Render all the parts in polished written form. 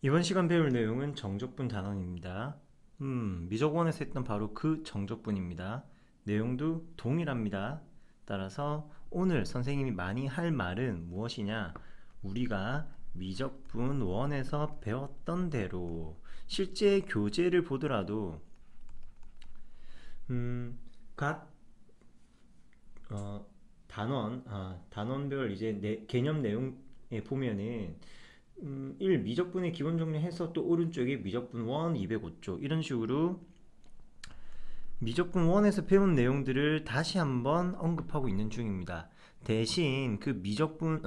이번 시간 배울 내용은 정적분 단원입니다. 미적원에서 했던 바로 그 정적분입니다. 내용도 동일합니다. 따라서 오늘 선생님이 많이 할 말은 무엇이냐? 우리가 미적분 1에서 배웠던 대로 실제 교재를 보더라도 각 단원별 이제 개념 내용에 보면은 1. 미적분의 기본 정리해서 또 오른쪽에 미적분 1 205쪽 이런 식으로 미적분 1에서 배운 내용들을 다시 한번 언급하고 있는 중입니다. 대신 그 비적분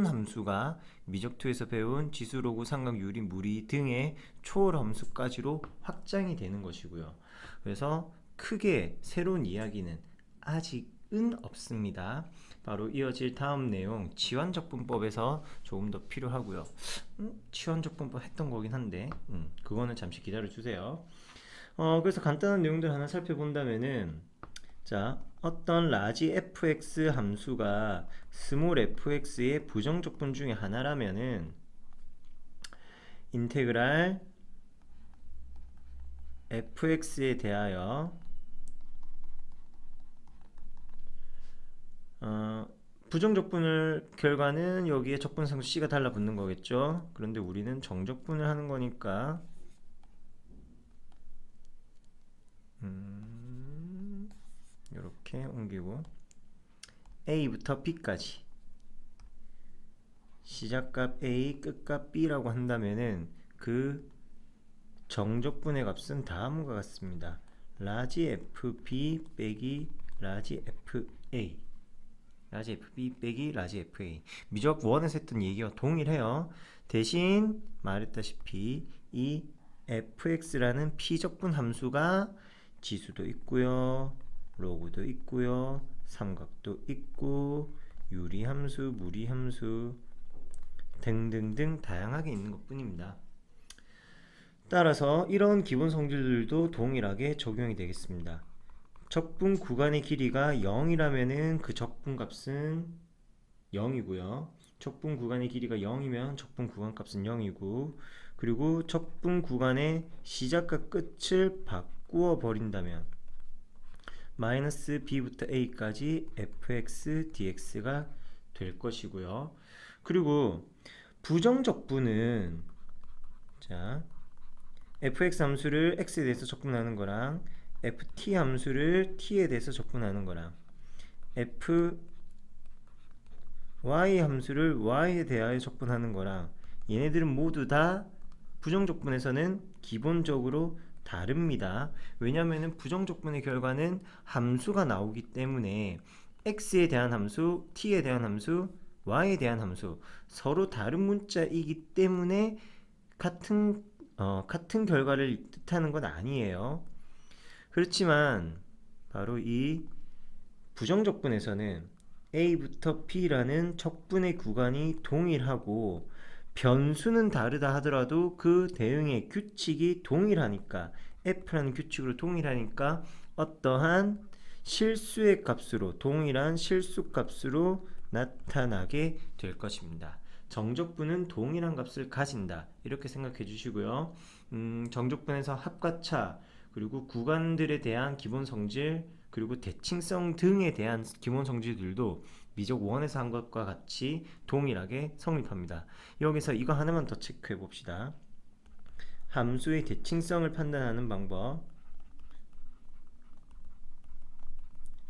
함수가 미적2에서 배운 지수, 로그, 삼각, 유리, 무리 등의 초월 함수까지로 확장이 되는 것이고요. 그래서 크게 새로운 이야기는 아직은 없습니다. 바로 이어질 다음 내용 치환적분법에서 조금 더 필요하고요. 치환적분법 했던 거긴 한데 그거는 잠시 기다려 주세요. 그래서 간단한 내용들 하나 살펴본다면은 자, 어떤 라지 fx 함수가 스몰 fx의 부정적분 중에 하나라면은 인테그랄 fx에 대하여 부정적분을 결과는 여기에 적분상수 c가 달라붙는 거겠죠. 그런데 우리는 정적분을 하는 거니까 이렇게 옮기고 a부터 b까지 시작값 a 끝값 b라고 한다면은 그 정적분의 값은 다음과 같습니다. 라지 fb 빼기 라지 fa 라지 fb 빼기 라지 fa 미적 1에서 했던 얘기와 동일해요. 대신 말했다시피 이 fx라는 피적분 함수가 지수도 있고요, 로그도 있고요, 삼각도 있고, 유리함수, 무리함수 등등등 다양하게 있는 것 뿐입니다. 따라서 이런 기본 성질들도 동일하게 적용이 되겠습니다. 적분 구간의 길이가 0이라면은 그 적분 값은 0이고요. 적분 구간의 길이가 0이면 적분 구간 값은 0이고, 그리고 적분 구간의 시작과 끝을 바꾸어 버린다면 마이너스 b부터 a까지 fx dx가 될 것이고요. 그리고 부정적분은 자, fx 함수를 x에 대해서 적분하는 거랑 ft 함수를 t에 대해서 적분하는 거랑 fy 함수를 y에 대하여 적분하는 거랑 얘네들은 모두 다 부정적분에서는 기본적으로 다릅니다. 왜냐하면 부정적분의 결과는 함수가 나오기 때문에 x에 대한 함수, t에 대한 함수, y에 대한 함수 서로 다른 문자이기 때문에 같은 결과를 뜻하는 건 아니에요. 그렇지만 바로 이 부정적분에서는 a부터 b라는 적분의 구간이 동일하고 변수는 다르다 하더라도 그 대응의 규칙이 동일하니까 f라는 규칙으로 동일하니까 어떠한 실수의 값으로 동일한 실수 값으로 나타나게 될 것입니다. 정적분은 동일한 값을 가진다 이렇게 생각해 주시고요. 정적분에서 합과 차 그리고 구간들에 대한 기본 성질 그리고 대칭성 등에 대한 기본 성질들도 미적 1에서 한 것과 같이 동일하게 성립합니다. 여기서 이거 하나만 더 체크해 봅시다. 함수의 대칭성을 판단하는 방법.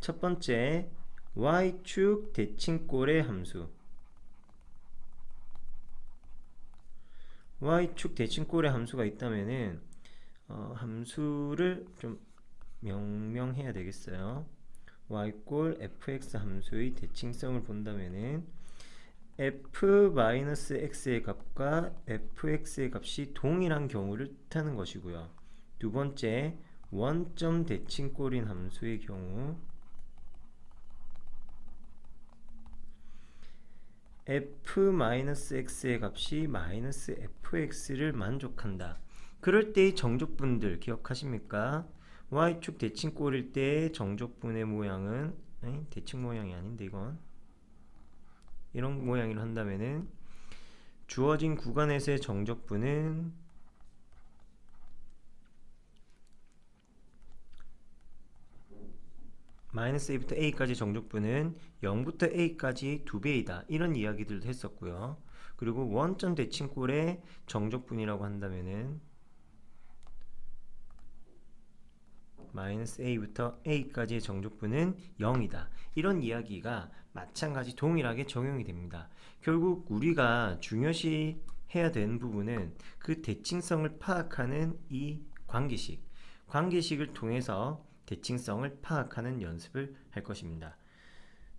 첫 번째, y축 대칭꼴의 함수. y축 대칭꼴의 함수가 있다면은 함수를 좀 명명해야 되겠어요. y꼴 fx 함수의 대칭성을 본다면은 f-x의 값과 fx의 값이 동일한 경우를 뜻하는 것이고요. 두 번째, 원점 대칭꼴인 함수의 경우 f-x의 값이 -fx를 만족한다. 그럴 때의 정적분들 기억하십니까? y축 대칭꼴일 때 정적분의 모양은 대칭 모양이 아닌데 이건 이런 모양으로 한다면은 주어진 구간에서의 정적분은 마이너스 a부터 a까지 정적분은 0부터 a까지 2배이다. 이런 이야기들도 했었고요. 그리고 원점 대칭꼴의 정적분이라고 한다면은 마이너스 a부터 a까지의 정적분은 0이다. 이런 이야기가 마찬가지 동일하게 적용이 됩니다. 결국 우리가 중요시 해야 되는 부분은 그 대칭성을 파악하는 이 관계식을 통해서 대칭성을 파악하는 연습을 할 것입니다.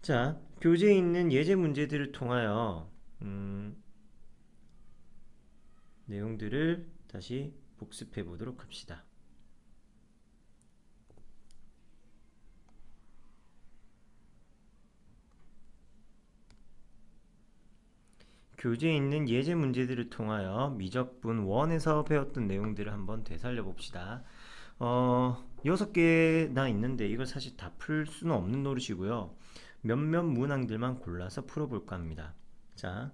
자, 교재에 있는 예제 문제들을 통하여 내용들을 다시 복습해 보도록 합시다. 교재에 있는 예제 문제들을 통하여 미적분 1에서 배웠던 내용들을 한번 되살려 봅시다. 6개나 있는데 이걸 사실 다 풀 수는 없는 노릇이고요. 몇몇 문항들만 골라서 풀어볼까 합니다. 자,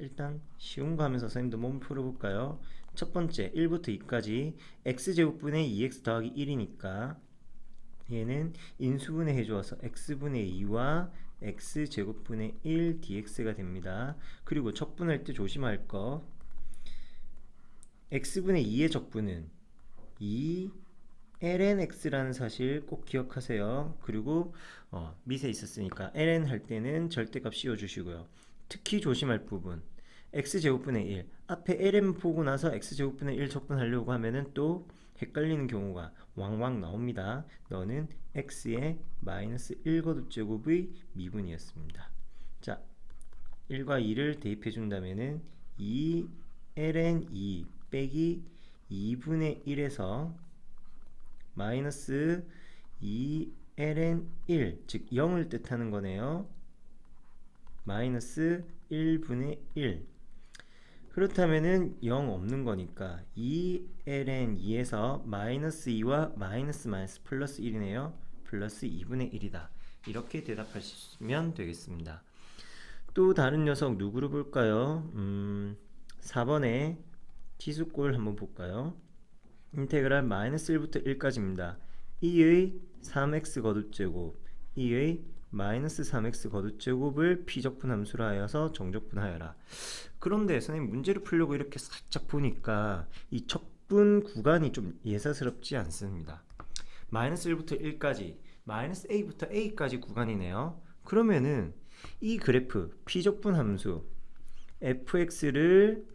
일단 쉬운 거 하면서 선생님도 몸 풀어볼까요? 첫 번째 1부터 2까지 x제곱분의 2x 더하기 1이니까 얘는 인수분해 해주어서 x분의 2와 x제곱분의 1 dx가 됩니다. 그리고 적분할 때 조심할 거 x분의 2의 적분은 2 ln x라는 사실 꼭 기억하세요. 그리고 밑에 있었으니까 ln 할 때는 절대값 씌워주시고요. 특히 조심할 부분 x제곱분의 1 앞에 ln 보고 나서 x제곱분의 1 적분하려고 하면은 또 헷갈리는 경우가 왕왕 나옵니다. 너는 x의 마이너스 1거듭제곱의 미분이었습니다. 자, 1과 2를 대입해 준다면은 2 ln 2 빼기 2분의 1에서 마이너스 2 ln 1, 즉 0을 뜻하는 거네요. 마이너스 1분의 1. 그렇다면은 0 없는 거니까 2 ln 2에서 마이너스 2와 마이너스 플러스 1이네요. 플러스 2분의 1이다. 이렇게 대답하시면 되겠습니다. 또 다른 녀석 누구를 볼까요? 4번에 지수꼴 한번 볼까요? 인테그랄 마이너스 1부터 1까지입니다. 2의 3x 거듭제곱 2의 마이너스 3x 거듭제곱을 피적분 함수로 하여서 정적분하여라. 그런데 선생님 문제를 풀려고 이렇게 살짝 보니까 이 적분 구간이 좀 예사스럽지 않습니다. 마이너스 1부터 1까지 마이너스 a부터 a까지 구간이네요. 그러면은 이 그래프 피적분 함수 fx를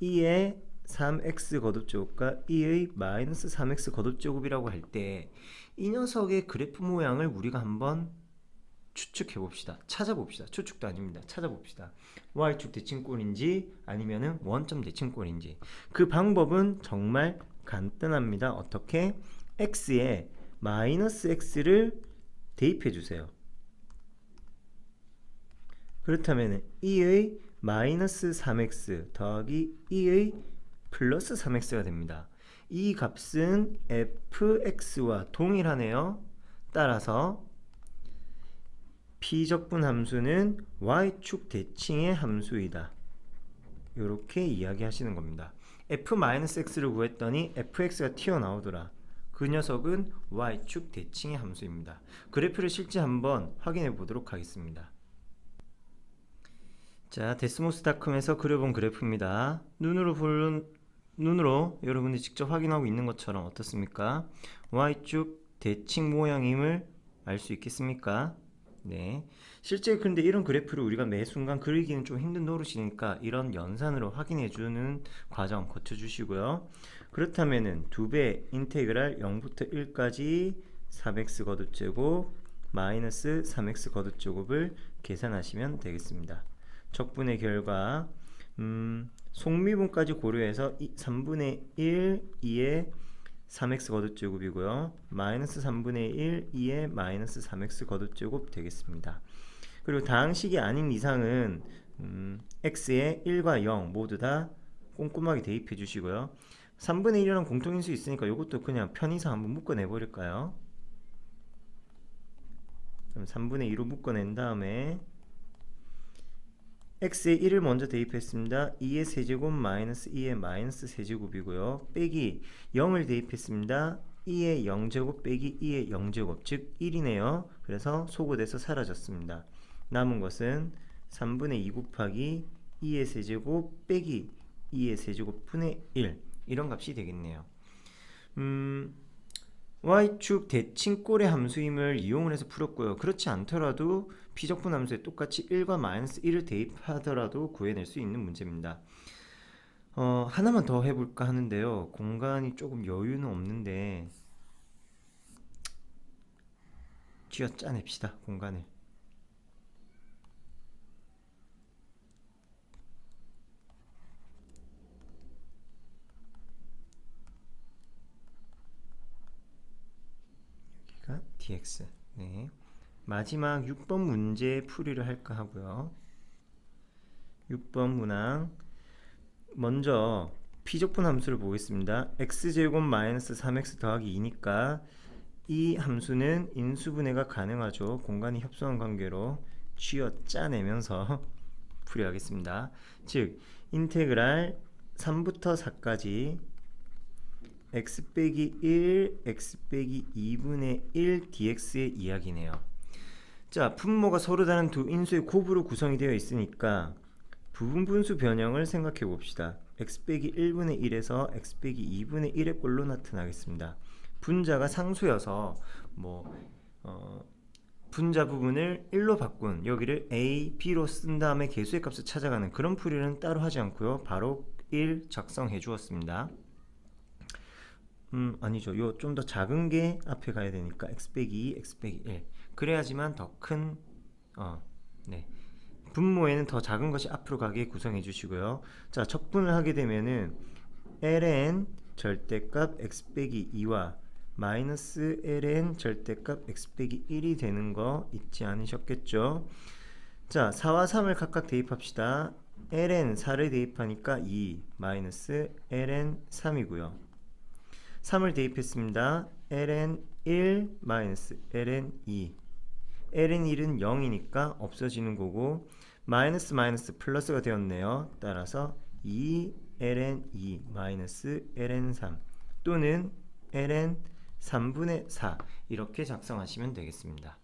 2의 3x 거듭제곱과 2의 마이너스 3x 거듭제곱이라고 할 때 이 녀석의 그래프 모양을 우리가 한번 추측해 봅시다. 찾아봅시다. 추측도 아닙니다. 찾아봅시다. y축 대칭꼴인지 아니면은 원점 대칭꼴인지. 그 방법은 정말 간단합니다. 어떻게? x에 마이너스 x를 대입해 주세요. 그렇다면 2의 마이너스 3x 더하기 2의 플러스 3x가 됩니다. 이 값은 fx와 동일하네요. 따라서 피적분 함수는 y축 대칭의 함수이다. 이렇게 이야기하시는 겁니다. f-x를 구했더니 fx가 튀어나오더라. 그 녀석은 y축 대칭의 함수입니다. 그래프를 실제 한번 확인해 보도록 하겠습니다. 자, 데스모스닷컴에서 그려본 그래프입니다. 눈으로 여러분이 직접 확인하고 있는 것처럼 어떻습니까? y축 대칭 모양임을 알 수 있겠습니까? 네. 실제 근데 이런 그래프를 우리가 매 순간 그리기는 좀 힘든 노릇이니까 이런 연산으로 확인해주는 과정 거쳐주시고요. 그렇다면은 2배 인테그랄 0부터 1까지 4x 거듭제곱 마이너스 3x 거듭제곱을 계산하시면 되겠습니다. 적분의 결과 속미분까지 고려해서 3분의 1 2의 3x 거듭제곱이고요. 마이너스 3분의 1 2의 마이너스 3x 거듭제곱 되겠습니다. 그리고 다항식이 아닌 이상은 x에 1과 0 모두 다 꼼꼼하게 대입해 주시고요. 3분의 1이라는 공통인수 있으니까 이것도 그냥 편의상 한번 묶어내 버릴까요? 그럼 3분의 2로 묶어낸 다음에 x에 1을 먼저 대입했습니다. 2의 세제곱 마이너스 2의 마이너스 세제곱이고요. 빼기 0을 대입했습니다. 2의 0제곱 빼기 2의 0제곱, 즉 1이네요. 그래서 소거돼서 사라졌습니다. 남은 것은 3분의 2 곱하기 2의 세제곱 빼기 2의 세제곱 분의 1, 이런 값이 되겠네요. y축 대칭꼴의 함수임을 이용을 해서 풀었고요. 그렇지 않더라도 피적분 함수에 똑같이 1과 마이너스 1을 대입하더라도 구해낼 수 있는 문제입니다. 하나만 더 해볼까 하는데요. 공간이 조금 여유는 없는데 쥐어 짜냅시다, 공간을. 여기가 dx. 네. 마지막 6번 문제 풀이를 할까 하고요. 6번 문항 먼저 피적분 함수를 보겠습니다. x제곱 마이너스 3x 더하기 2니까 이 함수는 인수분해가 가능하죠. 공간이 협소한 관계로 쥐어 짜내면서 풀이하겠습니다. 즉 인테그랄 3부터 4까지 x 빼기 1, x 빼기 2분의 1 dx의 이야기네요. 자, 분모가 서로 다른 두 인수의 곱으로 구성이 되어 있으니까 부분분수 변형을 생각해 봅시다. x 빼기 1분의 1에서 x 빼기 2분의 1의 꼴로 나타나겠습니다. 분자가 상수여서 분자 부분을 1로 바꾼 여기를 a, b로 쓴 다음에 개수의 값을 찾아가는 그런 풀이는 따로 하지 않고요. 바로 1 작성해 주었습니다. 아니죠. 요 좀 더 작은 게 앞에 가야 되니까 x 빼기 2, x 빼기 1. 그래야지만 더 큰 네. 분모에는 더 작은 것이 앞으로 가게 구성해 주시고요. 자, 적분을 하게 되면은 ln 절대값 x 빼기 2와 마이너스 ln 절대값 x 빼기 1이 되는 거 잊지 않으셨겠죠? 자, 4와 3을 각각 대입합시다. ln 4를 대입하니까 2 마이너스 ln 3이고요. 3을 대입했습니다. ln 1 마이너스 ln 2. ln 1은 0이니까 없어지는 거고 마이너스 마이너스 플러스가 되었네요. 따라서 2 ln 2 마이너스 ln 3 또는 ln 3분의 4 이렇게 작성하시면 되겠습니다.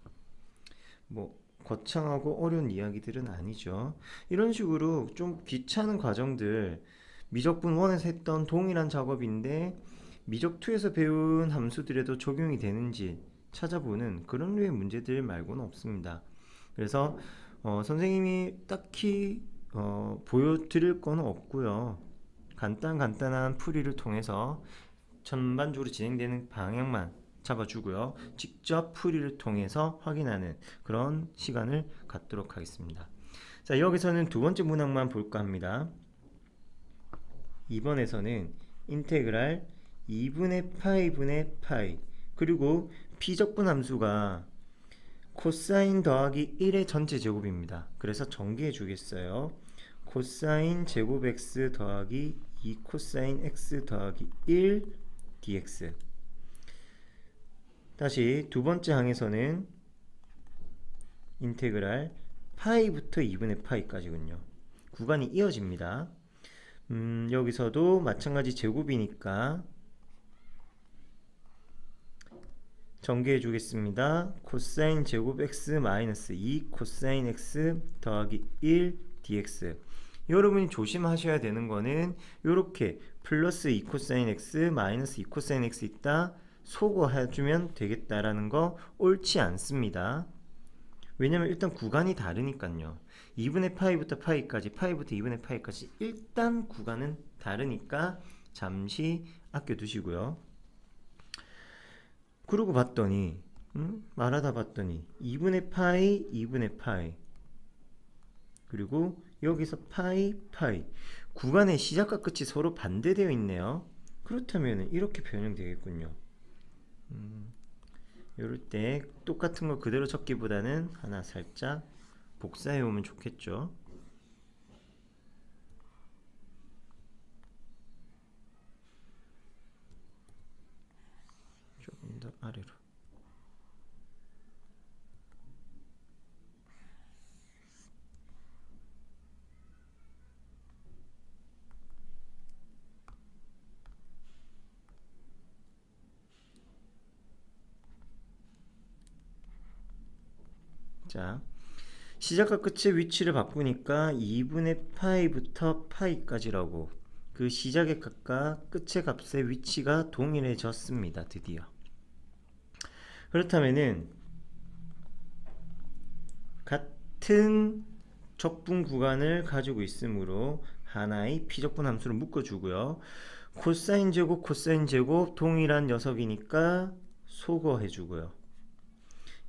거창하고 어려운 이야기들은 아니죠. 이런 식으로 좀 귀찮은 과정들, 미적분 1에서 했던 동일한 작업인데 미적 2에서 배운 함수들에도 적용이 되는지 찾아보는 그런 류의 문제들 말고는 없습니다. 그래서 선생님이 딱히 보여드릴 거는 없고요. 간단한 풀이를 통해서 전반적으로 진행되는 방향만 잡아주고요. 직접 풀이를 통해서 확인하는 그런 시간을 갖도록 하겠습니다. 자, 여기서는 두 번째 문항만 볼까 합니다. 2번에서는 인테그랄 2분의 파이분의 파이 그리고 피적분 함수가 코사인 더하기 1의 전체 제곱입니다. 그래서 전개해 주겠어요. 코사인 제곱 x 더하기 2 코사인 x 더하기 1 dx. 다시 두 번째 항에서는 인테그랄 파이부터 2분의 파이까지군요. 구간이 이어집니다. 여기서도 마찬가지 제곱이니까 전개해 주겠습니다. 코사인 제곱 x 마이너스 2 코사인 x 더하기 1 dx. 여러분이 조심하셔야 되는 거는 이렇게 플러스 2 코사인 x 마이너스 2 코사인 x 있다 소거해주면 되겠다라는 거 옳지 않습니다. 왜냐면 일단 구간이 다르니까요. 2분의 파이부터 파이까지, 파이부터 2분의 파이까지 일단 구간은 다르니까 잠시 아껴두시고요. 그러고 봤더니 말하다 봤더니 2분의 파이, 2분의 파이 그리고 여기서 파이, 파이 구간의 시작과 끝이 서로 반대되어 있네요. 그렇다면 이렇게 변형되겠군요. 이럴 때 똑같은 거 그대로 적기보다는 하나 살짝 복사해 오면 좋겠죠. 조금 더 아래로. 자, 시작과 끝의 위치를 바꾸니까 2분의 파이부터 파이까지라고 그 시작의 값과 끝의 값의 위치가 동일해졌습니다. 드디어. 그렇다면은 같은 적분 구간을 가지고 있으므로 하나의 피적분 함수를 묶어주고요. 코사인 제곱 코사인 제곱 동일한 녀석이니까 소거해주고요.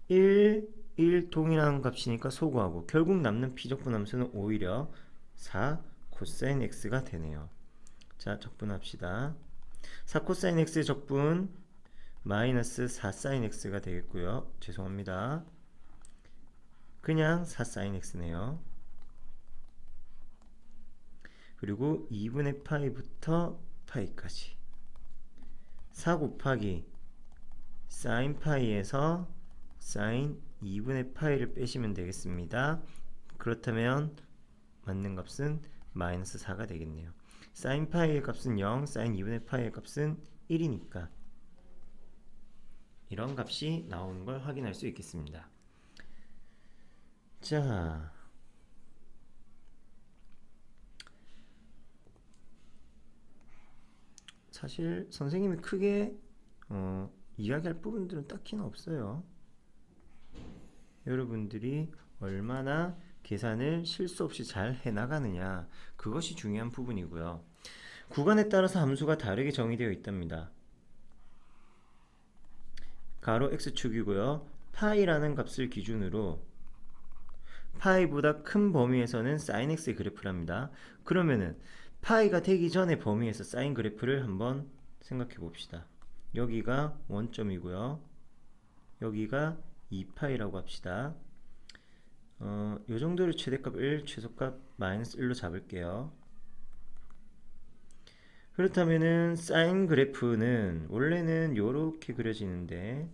1 동일한 값이니까 소거하고 결국 남는 피적분 함수는 오히려 4 코사인 x가 되네요. 자, 적분합시다. 4 코사인 x의 적분 마이너스 4 사인 x가 되겠고요. 죄송합니다. 그냥 4 사인 x네요. 그리고 2분의 파이부터 파이까지 4 곱하기 사인 파이에서 사인 2분의 파이를 빼시면 되겠습니다. 그렇다면 맞는 값은 마이너스 4가 되겠네요. 사인 파이의 값은 0, 사인 2분의 파이의 값은 1이니까 이런 값이 나오는 걸 확인할 수 있겠습니다. 자, 사실 선생님이 크게 이야기할 부분들은 딱히는 없어요. 여러분들이 얼마나 계산을 실수 없이 잘 해나가느냐, 그것이 중요한 부분이고요. 구간에 따라서 함수가 다르게 정의되어 있답니다. 가로 x축이고요. 파이라는 값을 기준으로 파이보다 큰 범위에서는 sin x의 그래프랍니다. 그러면은 파이가 되기 전의 범위에서 사인 그래프를 한번 생각해 봅시다. 여기가 원점이고요. 여기가 2파이라고 합시다. 요 정도를 최대값 1, 최소값 마이너스 1로 잡을게요. 그렇다면은 사인 그래프는 원래는 요렇게 그려지는데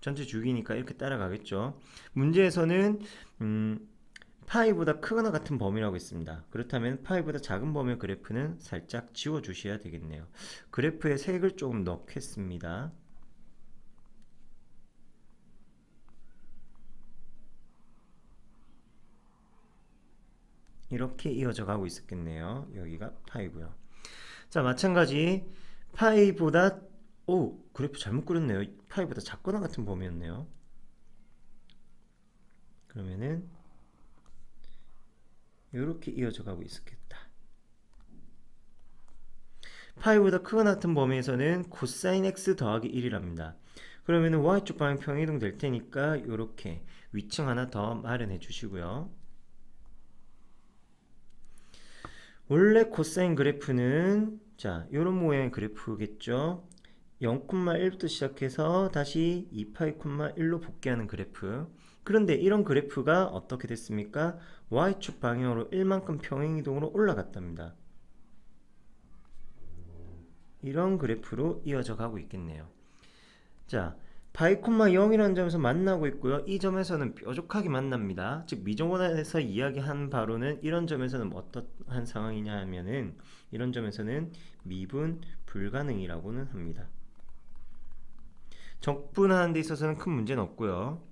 전체 주기니까 이렇게 따라가겠죠. 문제에서는 파이보다 크거나 같은 범위라고 했습니다. 그렇다면 파이보다 작은 범위의 그래프는 살짝 지워 주셔야 되겠네요. 그래프에 색을 조금 넣겠습니다. 이렇게 이어져 가고 있었겠네요. 여기가 파이고요. 자, 마찬가지 파이보다 그래프 잘못 그렸네요. 파이보다 작거나 같은 범위였네요. 그러면은 이렇게 이어져 가고 있었겠다. 파이보다 크거나 같은 범위에서는 코사인 x 더하기 1이랍니다. 그러면은 y축 방향 평이동 될 테니까 이렇게 위층 하나 더 마련해 주시고요. 원래 코사인 그래프는 자, 이런 모양의 그래프겠죠. 0,1부터 시작해서 다시 2파이,1로 복귀하는 그래프. 그런데 이런 그래프가 어떻게 됐습니까? y축 방향으로 1만큼 평행이동으로 올라갔답니다. 이런 그래프로 이어져 가고 있겠네요. 자, 파이, 0이라는 점에서 만나고 있고요. 이 점에서는 뾰족하게 만납니다. 즉 미정원에서 이야기한 바로는 이런 점에서는 어떠한 상황이냐 하면은 이런 점에서는 미분 불가능이라고는 합니다. 적분하는 데 있어서는 큰 문제는 없고요.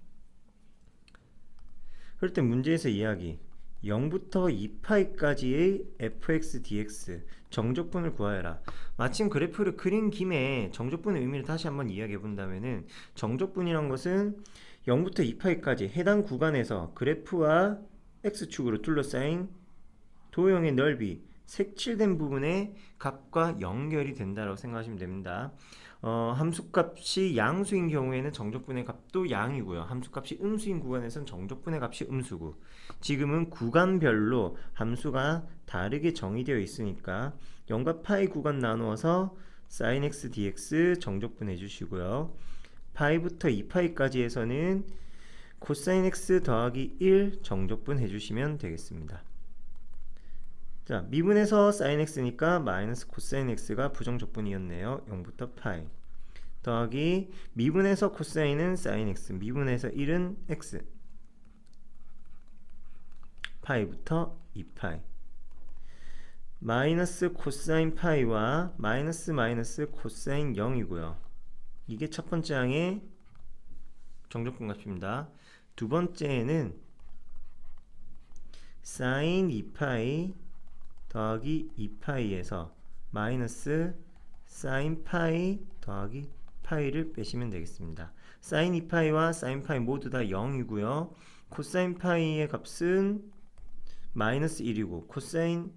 그럴 때 문제에서 이야기 0부터 2파이까지의 fx dx 정적분을 구하여라. 마침 그래프를 그린 김에 정적분의 의미를 다시 한번 이야기해 본다면은 정적분이란 것은 0부터 2파이까지 해당 구간에서 그래프와 x축으로 둘러싸인 도형의 넓이 색칠된 부분의 값과 연결이 된다고 생각하시면 됩니다. 함수값이 양수인 경우에는 정적분의 값도 양이고요. 함수값이 음수인 구간에서는 정적분의 값이 음수고, 지금은 구간별로 함수가 다르게 정의되어 있으니까 0과 파이 구간 나누어서 sin x dx 정적분 해주시고요. 파이부터 2파이까지 해서는 코사인 x 더하기 1 정적분 해주시면 되겠습니다. 자, 미분에서 sin x니까 마이너스 코사인 x가 부정적분이었네요. 0부터 파이 더하기 미분에서 코사인은 sin x, 미분에서 1은 x, 파이부터 2파이 마이너스 코사인 파이와 마이너스 코사인 0이고요. 이게 첫 번째 항의 정적분 값입니다. 두 번째에는 sin 2파이 더하기 2파이에서 마이너스 sin 파이 더하기 파이를 빼시면 되겠습니다. sin 2파이와 sin 파이 모두 다 0이고요. 코사인 파이의 값은 마이너스 1이고 코사인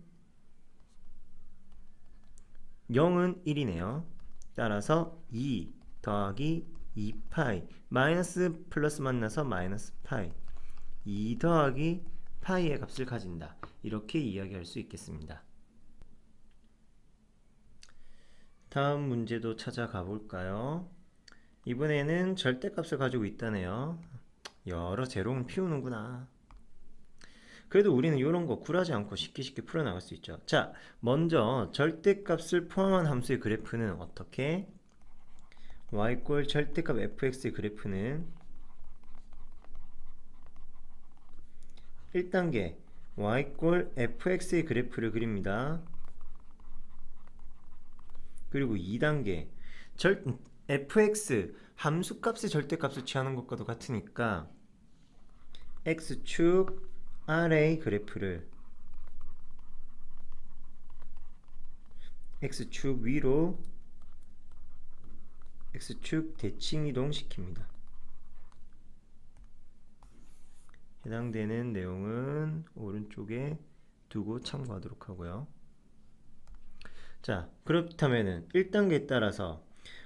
0은 1이네요. 따라서 2 더하기 2파이 마이너스 플러스 만나서 마이너스 파이 2 더하기 파이의 값을 가진다. 이렇게 이야기할 수 있겠습니다. 다음 문제도 찾아가 볼까요? 이번에는 절대값을 가지고 있다네요. 여러 제로는 피우는구나. 그래도 우리는 이런 거 굴하지 않고 쉽게 풀어나갈 수 있죠. 자, 먼저 절대값을 포함한 함수의 그래프는 어떻게? y꼴 절대값 fx의 그래프는 1단계 y꼴 fx의 그래프를 그립니다. 그리고 2단계 fx 함수값의 절대값을 취하는 것과도 같으니까 x축 아래의 그래프를 x축 위로 x축 대칭 이동시킵니다. 해당되는 내용은 오른쪽에 두고 참고하도록 하고요. 자, 그렇다면은 1단계에 따라서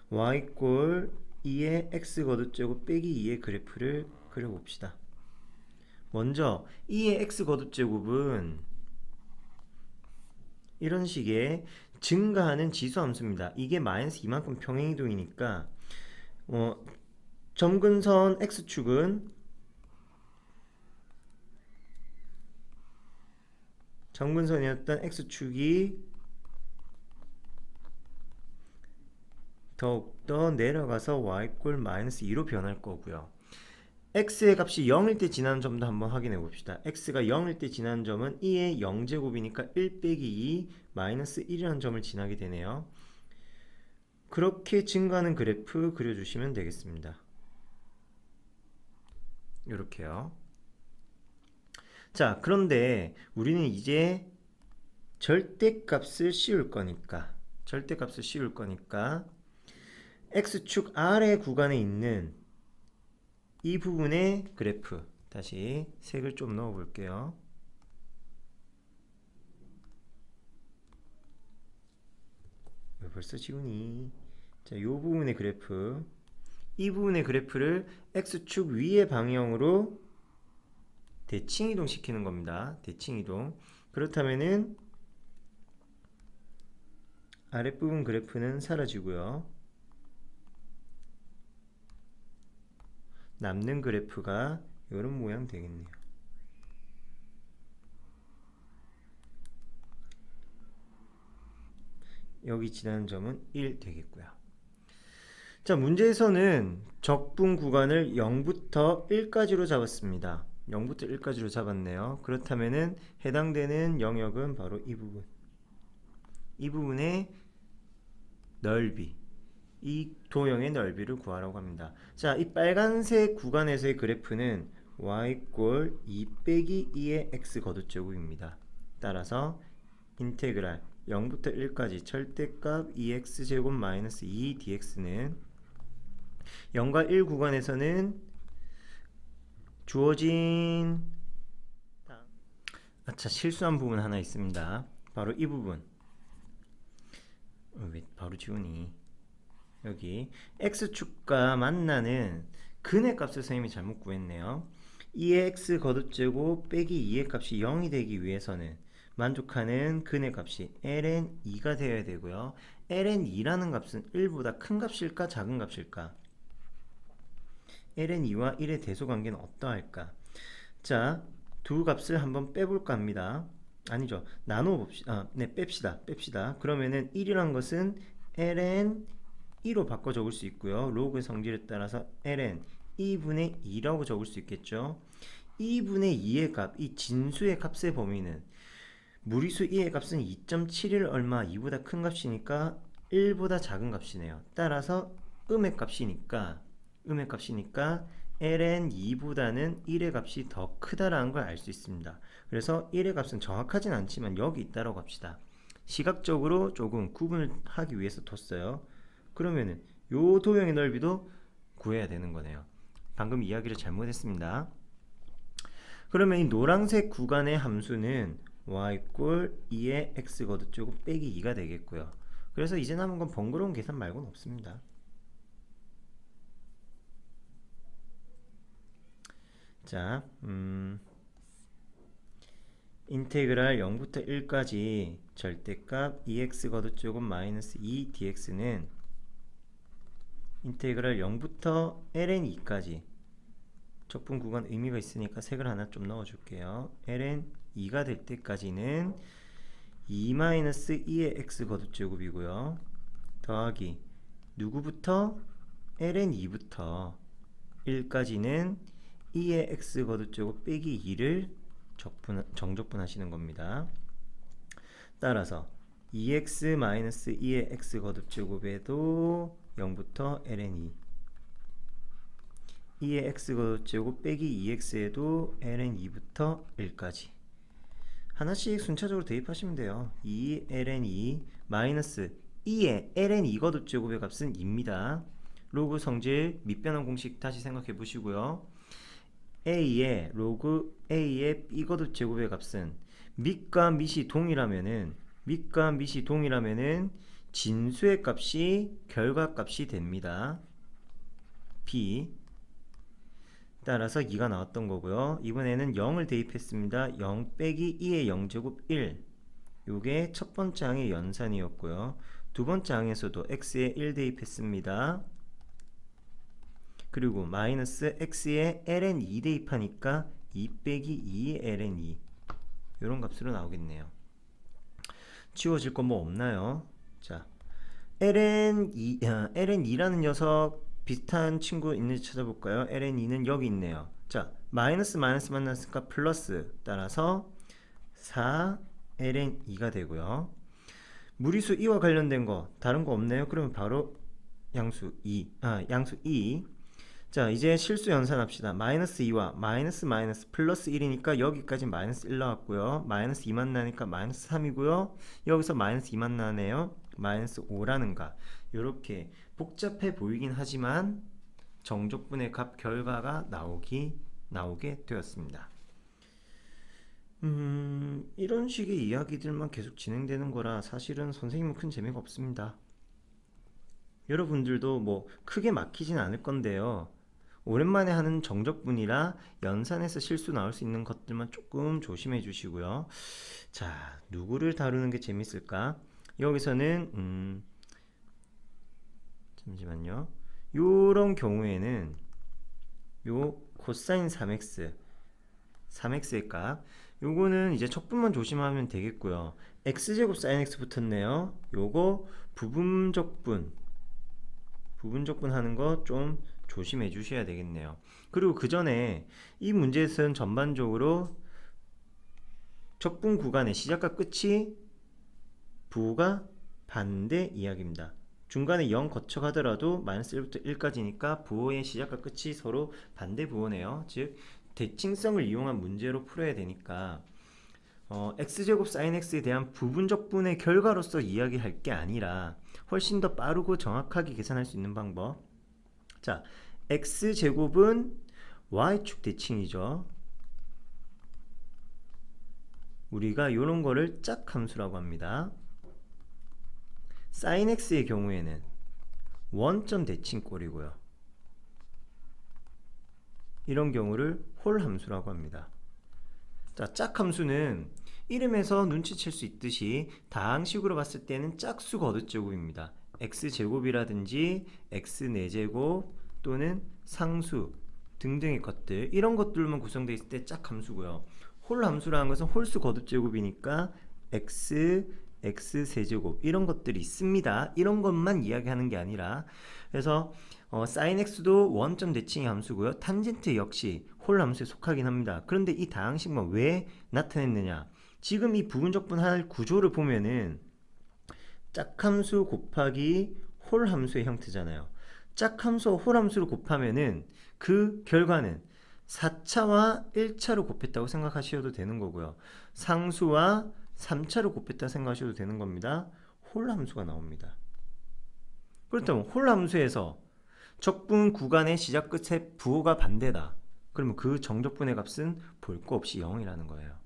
y꼴 2의 x 거듭제곱 빼기 2의 그래프를 그려봅시다. 먼저 2의 x 거듭제곱은 이런 식의 증가하는 지수함수입니다. 이게 마이너스 이만큼 평행이동이니까 점근선 x축은 점근선이었던 x축이 더욱더 내려가서 y꼴 마이너스 2로 변할 거고요. x의 값이 0일 때 지나는 점도 한번 확인해 봅시다. x가 0일 때 지나는 점은 2의 0제곱이니까 1 빼기 2 마이너스 1이라는 점을 지나게 되네요. 그렇게 증가하는 그래프 그려주시면 되겠습니다. 이렇게요. 자, 그런데 우리는 이제 절대값을 씌울 거니까 x축 아래 구간에 있는 이 부분의 그래프, 다시 색을 좀 넣어 볼게요. 왜 벌써 지우니? 자, 이 부분의 그래프, 이 부분의 그래프를 x축 위의 방향으로 대칭 이동 시키는 겁니다. 대칭 이동. 그렇다면은 아랫부분 그래프는 사라지고요. 남는 그래프가 이런 모양 되겠네요. 여기 지나는 점은 1 되겠고요. 자, 문제에서는 적분 구간을 0부터 1까지로 잡았습니다. 0부터 1까지로 잡았네요. 그렇다면은 해당되는 영역은 바로 이 부분. 이 부분의 넓이, 이 도형의 넓이를 구하라고 합니다. 자, 이 빨간색 구간에서의 그래프는 y꼴 2 빼기 2의 x 거듭제곱입니다. 따라서 인테그랄 0부터 1까지 절대값 2x제곱 마이너스 2dx는 0과 1 구간에서는 주어진 실수한 부분 하나 있습니다. 바로 이 부분. 왜 바로 지우니? 여기 x축과 만나는 근의 값을 선생님이 잘못 구했네요. 2의 x 거듭제곱 빼기 2의 값이 0이 되기 위해서는 만족하는 근의 값이 ln2가 되어야 되고요. ln2라는 값은 1보다 큰 값일까 작은 값일까? ln2와 1의 대소관계는 어떠할까? 자, 두 값을 한번 빼볼까 합니다. 아니죠. 나눠봅시다. 네, 뺍시다. 그러면은 1이란 것은 ln2로 바꿔 적을 수 있고요. 로그의 성질에 따라서 ln 2분의 2라고 적을 수 있겠죠. 2분의 2의 값, 이 진수의 값의 범위는 무리수 2의 값은 2.71 얼마 2보다 큰 값이니까 1보다 작은 값이네요. 따라서 음의 값이니까 ln2보다는 1의 값이 더 크다라는 걸 알 수 있습니다. 그래서 1의 값은 정확하진 않지만 여기 있다라고 합시다. 시각적으로 조금 구분을 하기 위해서 뒀어요. 그러면은 요 도형의 넓이도 구해야 되는 거네요. 방금 이야기를 잘못했습니다. 그러면 이 노란색 구간의 함수는 y 꼴 2의 x 거듭제곱 빼기 2가 되겠고요. 그래서 이제 남은 건 번거로운 계산 말고는 없습니다. 자, 인테그랄 0부터 1까지 절대값 2x 거듭제곱 마이너스 2dx는 인테그랄 0부터 ln2까지 적분 구간 의미가 있으니까 색을 하나 좀 넣어줄게요. ln2가 될 때까지는 2-2의 x 거듭제곱이고요. 더하기 누구부터? ln2부터 1까지는 2의 x 거듭제곱 빼기 2를 정적분 하시는 겁니다. 따라서 2x-2의 x 거듭제곱에도 0부터 ln2 2의 x 거듭제곱 빼기 2x에도 ln2부터 1까지 하나씩 순차적으로 대입하시면 돼요. 2 ln2 마이너스 2의 ln2 거듭제곱의 값은 2입니다. 로그 성질 밑변환 공식 다시 생각해 보시고요. a의 로그 a의 b 거듭제곱의 값은 밑과 밑이 동일하면은 진수의 값이 결과값이 됩니다. b 따라서 2가 나왔던 거고요. 이번에는 0을 대입했습니다. 0 빼기 2의 0제곱 1 요게 첫 번째 항의 연산이었고요. 두 번째 항에서도 x에 1 대입했습니다. 그리고 마이너스 x에 ln2 대입하니까 2 빼기 2의 ln2 요런 값으로 나오겠네요. 치워질 건 뭐 없나요? 자, ln2라는 녀석 비슷한 친구 있는지 찾아볼까요? ln2는 여기 있네요. 자, 마이너스 만났으니까 플러스 따라서 4ln2가 되고요. 무리수 2와 관련된 거 다른 거 없네요. 그러면 바로 양수 2. 자, 이제 실수 연산합시다. 마이너스 2와 마이너스 플러스 1이니까 여기까지 마이너스 1 나왔고요. 마이너스 2만 나니까 마이너스 3이고요. 여기서 마이너스 2만 나네요. 마이너스 5라는 값. 요렇게 복잡해 보이긴 하지만 정적분의 값 결과가 나오게 되었습니다. 이런 식의 이야기들만 계속 진행되는 거라 사실은 선생님은 큰 재미가 없습니다. 여러분들도 뭐 크게 막히진 않을 건데요. 오랜만에 하는 정적분이라 연산에서 실수 나올 수 있는 것들만 조금 조심해 주시고요. 자, 누구를 다루는 게 재밌을까? 여기서는 잠시만요. 요런 경우에는 요 코사인 3x의 값 요거는 이제 척분만 조심하면 되겠고요. x제곱 sin x 붙었네요. 요거 부분적분 하는 거 좀 조심해 주셔야 되겠네요. 그리고 그 전에 이 문제에서는 전반적으로 적분 구간의 시작과 끝이 부호가 반대 이야기입니다. 중간에 0 거쳐가더라도 마이너스 1부터 1까지니까 부호의 시작과 끝이 서로 반대 부호네요. 즉 대칭성을 이용한 문제로 풀어야 되니까 x제곱 sin x에 대한 부분적분의 결과로서 이야기할 게 아니라 훨씬 더 빠르고 정확하게 계산할 수 있는 방법. 자, x제곱은 y축 대칭이죠. 우리가 이런 거를 짝함수라고 합니다. sin x의 경우에는 원점 대칭꼴이고요. 이런 경우를 홀함수라고 합니다. 자, 짝함수는 이름에서 눈치챌 수 있듯이 다항식으로 봤을 때는 짝수 거듭제곱입니다. x제곱이라든지 x4제곱 또는 상수 등등의 것들, 이런 것들만 구성되어 있을 때 짝함수고요. 홀함수라는 것은 홀수 거듭제곱이니까 x세제곱 이런 것들이 있습니다. 이런 것만 이야기하는 게 아니라, 그래서 sin x도 원점 대칭의 함수고요. 탄젠트 역시 홀함수에 속하긴 합니다. 그런데 이 다항식만 왜 나타냈느냐? 지금 이 부분적분할 구조를 보면은 짝함수 곱하기 홀함수의 형태잖아요. 짝함수와 홀함수를 곱하면은 그 결과는 4차와 1차로 곱했다고 생각하셔도 되는 거고요. 상수와 3차로 곱했다 생각하셔도 되는 겁니다. 홀함수가 나옵니다. 그렇다면 홀함수에서 적분 구간의 시작 끝의 부호가 반대다. 그러면 그 정적분의 값은 볼 거 없이 0이라는 거예요.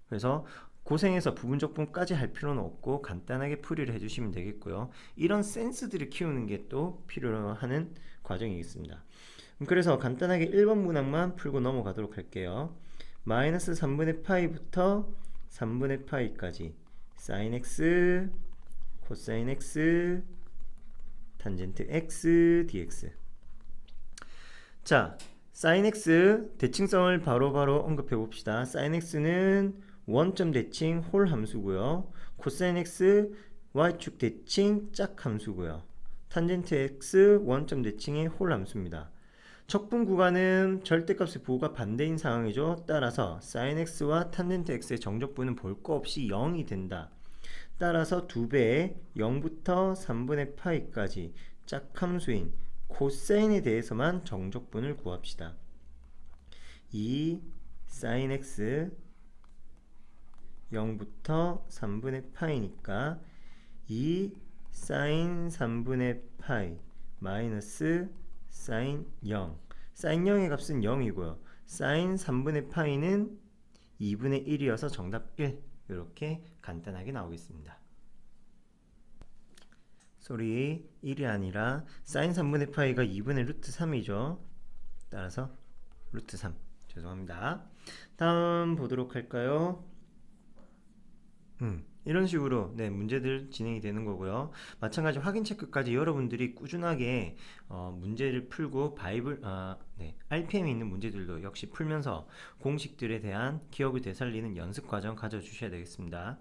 그래서 고생해서 부분적분까지 할 필요는 없고 간단하게 풀이를 해주시면 되겠고요. 이런 센스들을 키우는 게 또 필요하는 과정이겠습니다. 그래서 간단하게 1번 문항만 풀고 넘어가도록 할게요. 마이너스 3분의 파이부터 3분의 파이까지 sin x, 코사인 x, 탄젠트 x, dx. 자, sin x 대칭성을 바로바로 언급해 봅시다. sin x는 원점 대칭 홀 함수고요. 코사인 x y축 대칭 짝 함수고요. 탄젠트 x 원점 대칭의 홀 함수입니다. 적분 구간은 절대값의 부호가 반대인 상황이죠. 따라서 sin x와 탄젠트 x의 정적분은 볼 거 없이 0이 된다. 따라서 2배의 0부터 3분의 파이까지 짝함수인 코사인에 대해서만 정적분을 구합시다. 이 sin x 0부터 3분의 파이니까 이 sin 3분의 파이 마이너스 sin 0. sin 0의 값은 0이고요. sin 3분의 파이는 2분의 1이어서 정답 1. 이렇게 간단하게 나오겠습니다. 소리 1이 아니라 sin 3분의 파이가 2분의 루트 3이죠. 따라서 루트 3. 죄송합니다. 다음 보도록 할까요? 이런 식으로 문제들 진행이 되는 거고요. 마찬가지 확인 체크까지 여러분들이 꾸준하게 문제를 풀고 RPM이 있는 문제들도 역시 풀면서 공식들에 대한 기억을 되살리는 연습 과정 가져주셔야 되겠습니다.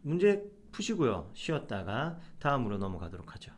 문제 푸시고요. 쉬었다가 다음으로 넘어가도록 하죠.